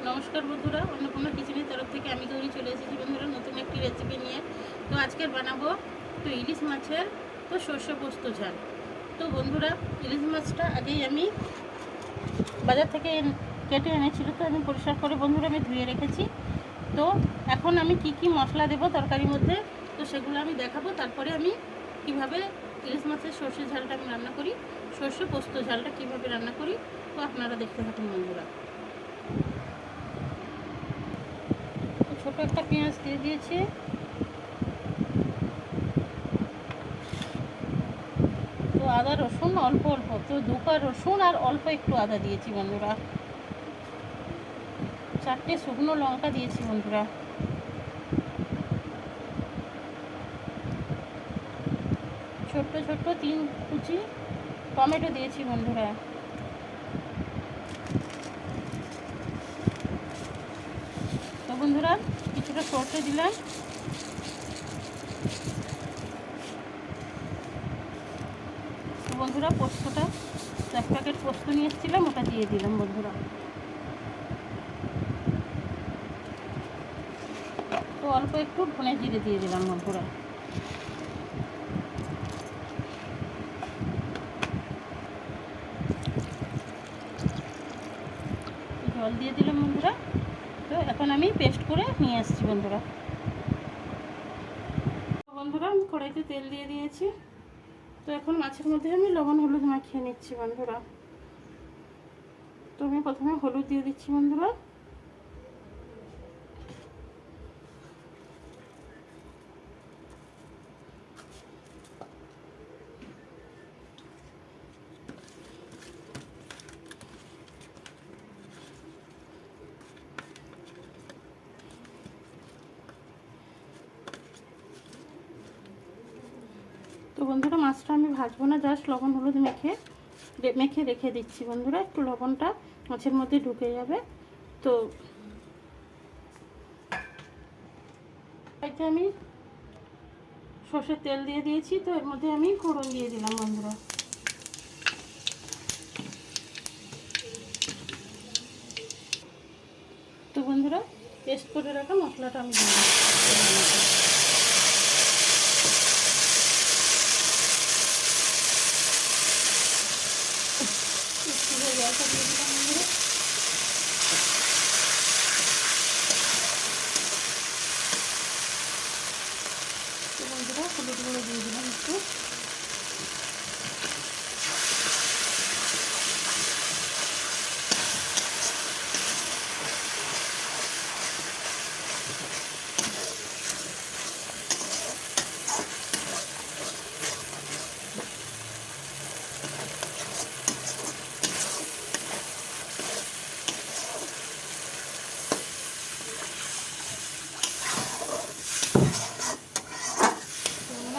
নমস্কার বন্ধুরা, অন্নপূর্ণা কিচেনের তরফ থেকে আমি গৌরী চলে এসেছি বন্ধুরা নতুন একটি রেসিপি নিয়ে। তো আজকে বানাবো তো ইলিশ মাছের তো সর্ষে পোস্ত ঝাল। তো বন্ধুরা, ইলিশ মাছটা আগেই আমি বাজার থেকে কেটে এনেছিল, তো আমি পরিষ্কার করে বন্ধুরা আমি ধুয়ে রেখেছি। তো এখন আমি কি কি মশলা দেব তরকারির মধ্যে, তো সেগুলো আমি দেখাবো। তারপরে আমি কিভাবে ইলিশ মাছের সর্ষে ঝালটা আমি রান্না করি, সর্ষে পোস্ত ঝালটা কিভাবে রান্না করি, তো আপনারা দেখতে থাকুন বন্ধুরা। ছোটো একটা পেঁয়াজ দিয়ে দিয়েছি, তো আদা রসুন অল্প অল্প, তো দুকা রসুন আর অল্প একটু আদা দিয়েছি বন্ধুরা। 4টে শুকনো লঙ্কা দিয়েছি বন্ধুরা। ছোট্ট ছোট্ট 3 কুচি টমেটো দিয়েছি বন্ধুরা। তো বন্ধুরা কিছুটা সর্ষে দিলাম, তো বন্ধুরা পোস্তটা 1 প্যাকেট পোস্ত নিয়ে এসেছিলাম, ওটা দিয়ে দিলাম বন্ধুরা। তো অল্প একটু ধনে জিরে দিয়ে দিলাম বন্ধুরা। জল দিয়ে দিলাম বন্ধুরা। তো এখন আমি পেস্ট করে নিয়ে আসছি বন্ধুরা। বন্ধুরা আমি কড়াইতে তেল দিয়ে দিয়েছি, তো এখন মাছের মধ্যে আমি লবণ হলুদ মাখিয়ে নিচ্ছি বন্ধুরা। তো আমি প্রথমে হলুদ দিয়ে দিচ্ছি বন্ধুরা। তো বন্ধুরা মাছটা আমি ভাজবো না, জাস্ট লবণ হলুদ মেখে রেখে দিচ্ছি বন্ধুরা, একটু লবণটা মাছের মধ্যে ঢুকে যাবে। তো এতে আমি সর্ষের তেল দিয়ে দিয়েছি, তো এর মধ্যে আমি ফোড়ন দিয়ে দিলাম বন্ধুরা। তো বন্ধুরা পেস্ট করে রাখা মশলাটা আমি দিয়ে দিচ্ছি। জলটা দিয়ে দিলাম বন্ধুরা। তো বন্ধুরা হলুদ গুঁড়ো দিয়ে দিলাম একটু।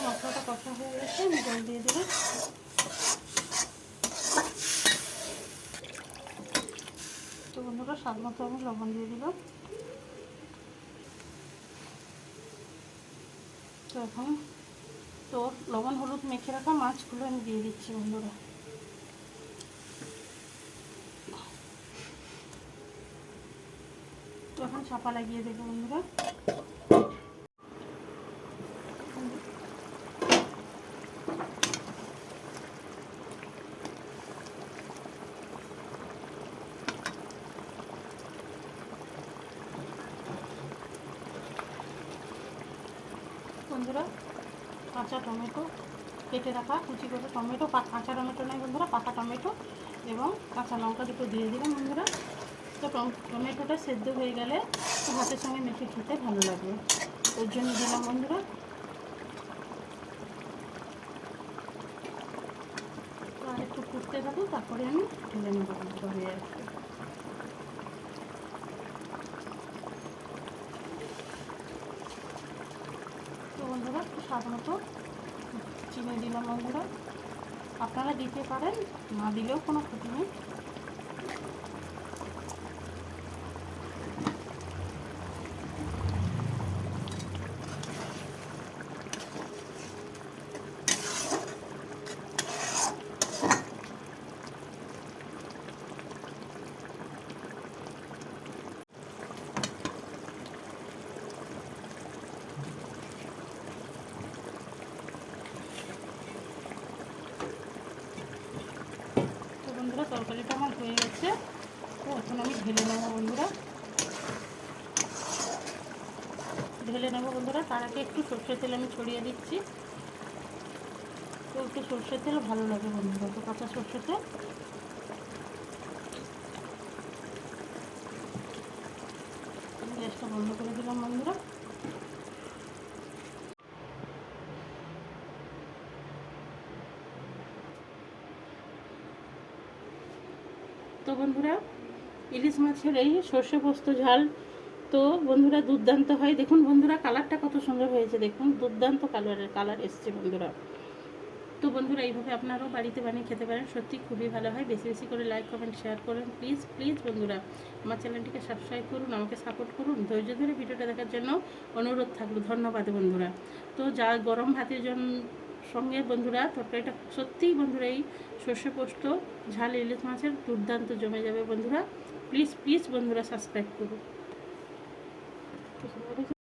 মশলাটা কষা হয়ে গেছে, আমি জল দিয়ে দিলাম। তো বন্ধুরা স্বাদ মতো আমি লবণ দিয়ে দিলাম। তো এখন তো লবণ হলুদ মেখে রাখা মাছগুলো আমি দিয়ে দিচ্ছি বন্ধুরা। তো এখন চাপা লাগিয়ে দেবো বন্ধুরা। বন্ধুরা কাঁচা টমেটো কেটে রাখা, কুচি করে টমেটো, কাঁচা টমেটো নয় বন্ধুরা, পাকা টমেটো এবং কাঁচা লঙ্কা দুটো দিয়ে দিলাম বন্ধুরা। তো টমেটোটা সেদ্ধ হয়ে গেলে ভাতের সঙ্গে মেখে খেতে ভালো লাগবে, ওর জন্য দিলাম বন্ধুরা। তো আর একটু ফুটতে থাকুন, তারপরে আমি ঢেলে নেবো বন্ধুরা, হয়ে আসবে। তো বন্ধুরা একটু স্বাদ মতো চিনি দিলাম বন্ধুরা, আপনারা দিতে পারেন, না দিলেও কোনো ক্ষতি নেই। হয়ে গেছে। তো এখন আমি ঢেলে নেবো বন্ধুরা, তার আগে একটু সর্ষের তেল আমি ছড়িয়ে দিচ্ছি। তো একটু সর্ষের তেল ভালো লাগে বন্ধুরা, তো কাঁচা সর্ষের তেল। গ্যাসটা বন্ধ করে দিলাম বন্ধুরা। তো বন্ধুরা ইলিশ মাছের এই সর্ষে পোস্ত ঝাল তো বন্ধুরা দুর্দান্ত হয়। দেখুন বন্ধুরা কালারটা কত সুন্দর হয়েছে, দেখুন দুর্দান্ত কালার এসছে বন্ধুরা। তো বন্ধুরা এইভাবে আপনারাও বাড়িতে বানিয়ে খেতে পারেন, সত্যি খুবই ভালো হয়। বেশি বেশি করে লাইক কমেন্ট শেয়ার করুন প্লিজ প্লিজ বন্ধুরা। আমার চ্যানেলটিকে সাবস্ক্রাইব করুন, আমাকে সাপোর্ট করুন। ধৈর্য ধরে ভিডিওটা দেখার জন্য অনুরোধ থাকলো, ধন্যবাদ বন্ধুরা। তো যা গরম ভাতের সঙ্গে বন্ধুরা তরকারিটা সত্যিই বন্ধুরা এই সর্ষে পোস্ত ঝাল ইলিশ মাছের দুর্দান্ত জমে যাবে বন্ধুরা। প্লিজ প্লিজ বন্ধুরা সাবস্ক্রাইব করুন।